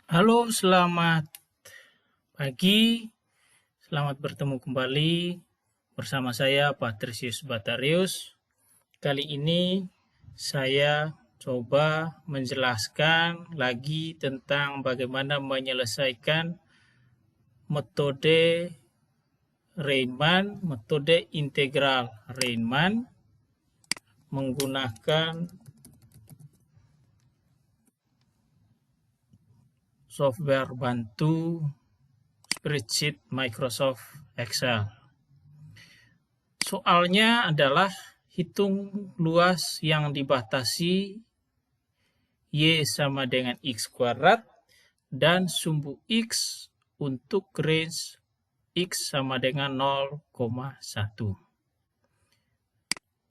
Halo, selamat pagi. Selamat bertemu kembali bersama saya Patrisius Batarius. Kali ini saya coba menjelaskan lagi tentang bagaimana menyelesaikan metode Riemann, metode integral Riemann menggunakan software bantu spreadsheet Microsoft Excel. Soalnya adalah hitung luas yang dibatasi Y sama dengan X kuadrat dan sumbu X untuk range X sama dengan 0,1.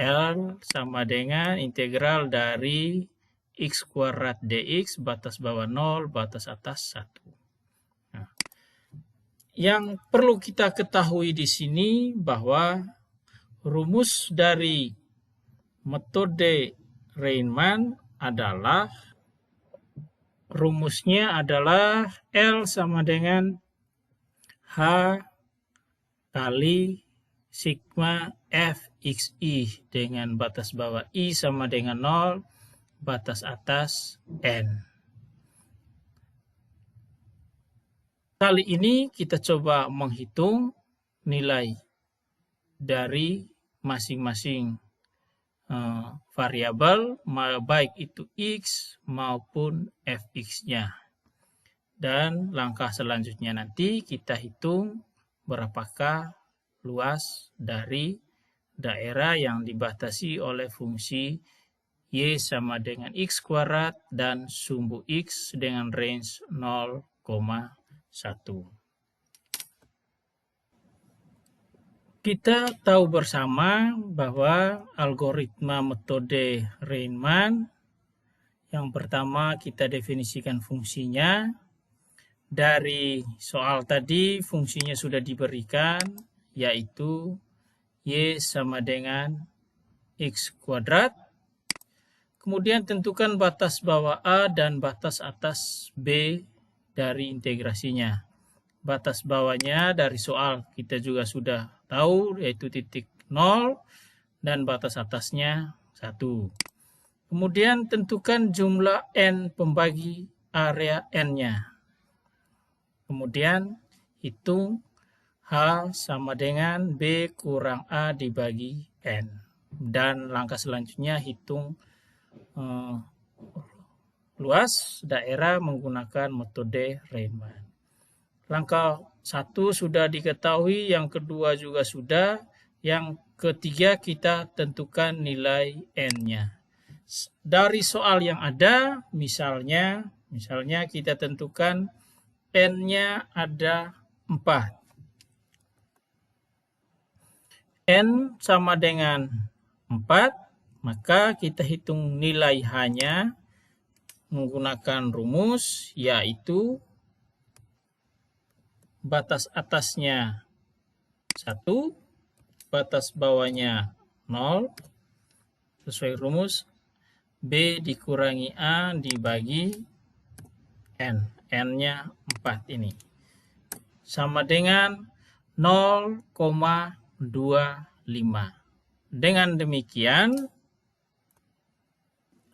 L sama dengan integral dari X kuadrat dx batas bawah 0, batas atas 1. Nah, yang perlu kita ketahui di sini bahwa rumus dari metode Riemann adalah L sama dengan H kali sigma Fxi dengan batas bawah I sama dengan 0, batas atas N. Kali ini kita coba menghitung nilai dari masing-masing variabel, baik itu X maupun Fx-nya. Dan langkah selanjutnya nanti kita hitung berapakah luas dari daerah yang dibatasi oleh fungsi Y sama dengan X kuadrat dan sumbu X dengan range 0,1. Kita tahu bersama bahwa algoritma metode Riemann, yang pertama kita definisikan fungsinya. Dari soal tadi fungsinya sudah diberikan, yaitu Y sama dengan X kuadrat. Kemudian tentukan batas bawah A dan batas atas B dari integrasinya. Batas bawahnya dari soal kita juga sudah tahu, yaitu titik 0, dan batas atasnya 1. Kemudian tentukan jumlah N pembagi area N-nya. Kemudian hitung H sama dengan B kurang A dibagi N. Dan langkah selanjutnya hitung luas daerah menggunakan metode Riemann. Langkah 1 sudah diketahui, yang kedua juga sudah, yang ketiga kita tentukan nilai N-nya. Dari soal yang ada, misalnya kita tentukan N-nya ada 4. N sama dengan 4, maka kita hitung nilai H-nya menggunakan rumus, yaitu batas atasnya 1, batas bawahnya 0, sesuai rumus B dikurangi A dibagi N. N-nya 4 ini. Sama dengan 0,25.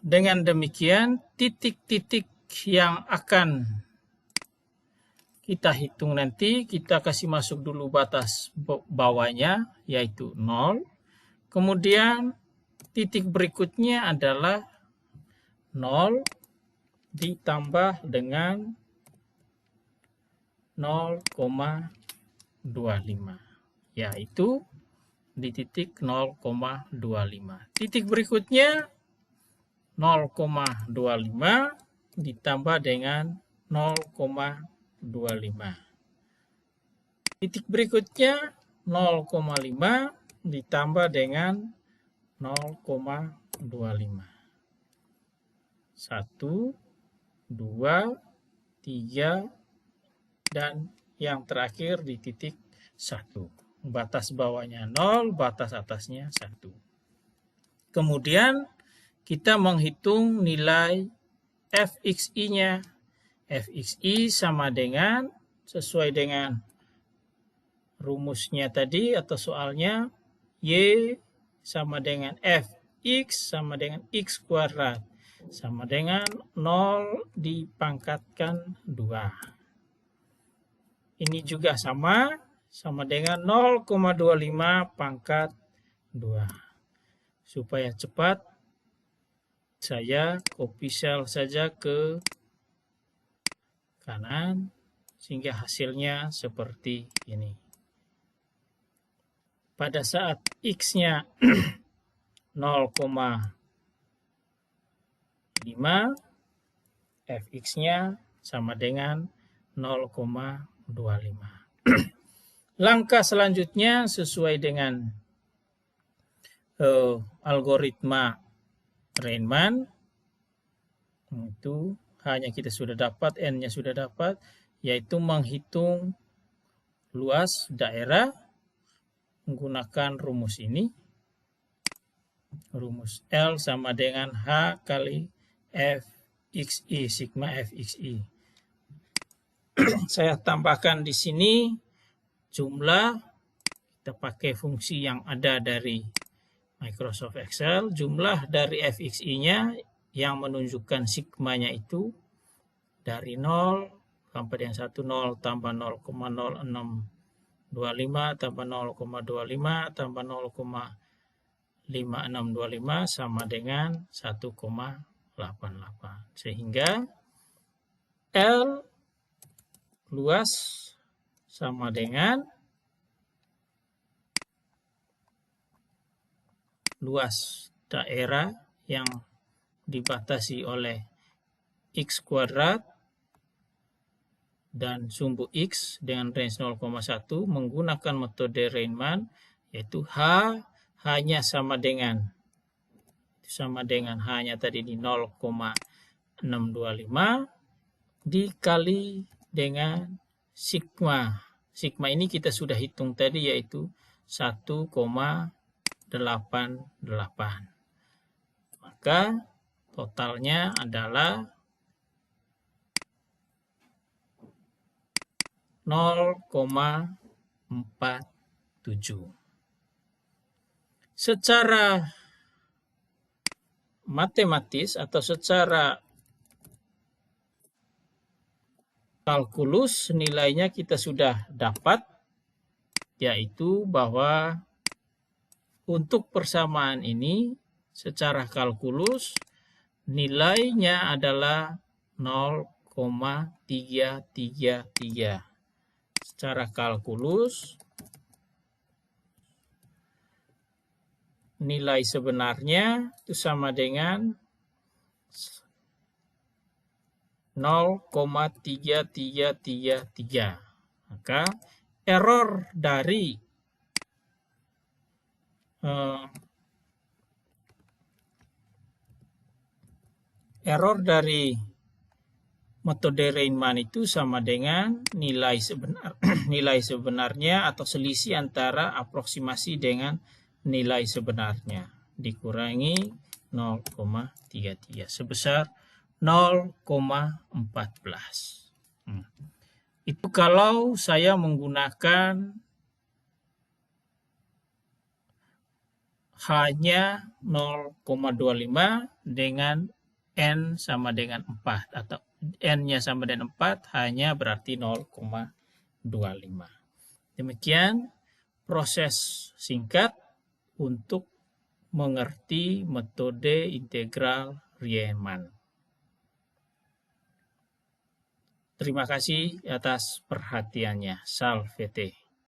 Dengan demikian titik-titik yang akan kita hitung nanti, kita kasih masuk dulu batas bawahnya, yaitu 0. Kemudian titik berikutnya adalah 0 ditambah dengan 0,25, yaitu di titik 0,25. Titik berikutnya 0,25 ditambah dengan 0,25. Titik berikutnya 0,5 ditambah dengan 0,25. 1, 2, 3, dan yang terakhir di titik 1. Batas bawahnya 0, batas atasnya 1. Kemudian kita menghitung nilai Fxi-nya. fxi sama dengan, sesuai dengan rumusnya tadi atau soalnya, y sama dengan fx sama dengan x kuadrat sama dengan 0 dipangkatkan 2. Ini juga sama dengan 0,25 pangkat 2. Supaya cepat, saya copy sel saja ke kanan sehingga hasilnya seperti ini. Pada saat x-nya 0,5, fx-nya sama dengan 0,25. Langkah selanjutnya sesuai dengan algoritma Riemann, itu hanya kita sudah dapat, n-nya sudah dapat, yaitu menghitung luas daerah menggunakan rumus ini. Rumus L sama dengan H kali fxi, sigma fxi. Saya tambahkan di sini jumlah, kita pakai fungsi yang ada dari Microsoft Excel, jumlah dari fxi-nya yang menunjukkan sigmanya itu dari 0 sampai dengan 1, 0 tambah 0,0625 tambah 0,25 tambah 0,5625 sama dengan 1,88. Sehingga L luas sama dengan luas daerah yang dibatasi oleh x kuadrat dan sumbu x dengan range 0,1 menggunakan metode Riemann, yaitu H hanya sama dengan H-nya tadi di 0,625 dikali dengan sigma. Sigma ini kita sudah hitung tadi, yaitu 1,88. Maka totalnya adalah 0,47. Secara matematis atau secara kalkulus nilainya kita sudah dapat, yaitu bahwa untuk persamaan ini secara kalkulus nilainya adalah 0,333. Secara kalkulus nilai sebenarnya itu sama dengan 0,3333. Maka error dari metode Riemann itu sama dengan nilai sebenarnya atau selisih antara aproksimasi dengan nilai sebenarnya dikurangi 0,33 sebesar 0,14. Itu kalau saya menggunakan hanya 0,25 dengan n sama dengan 4 atau n-nya sama dengan 4 hanya berarti 0,25. Demikian proses singkat untuk mengerti metode integral Riemann. Terima kasih atas perhatiannya. Salvete.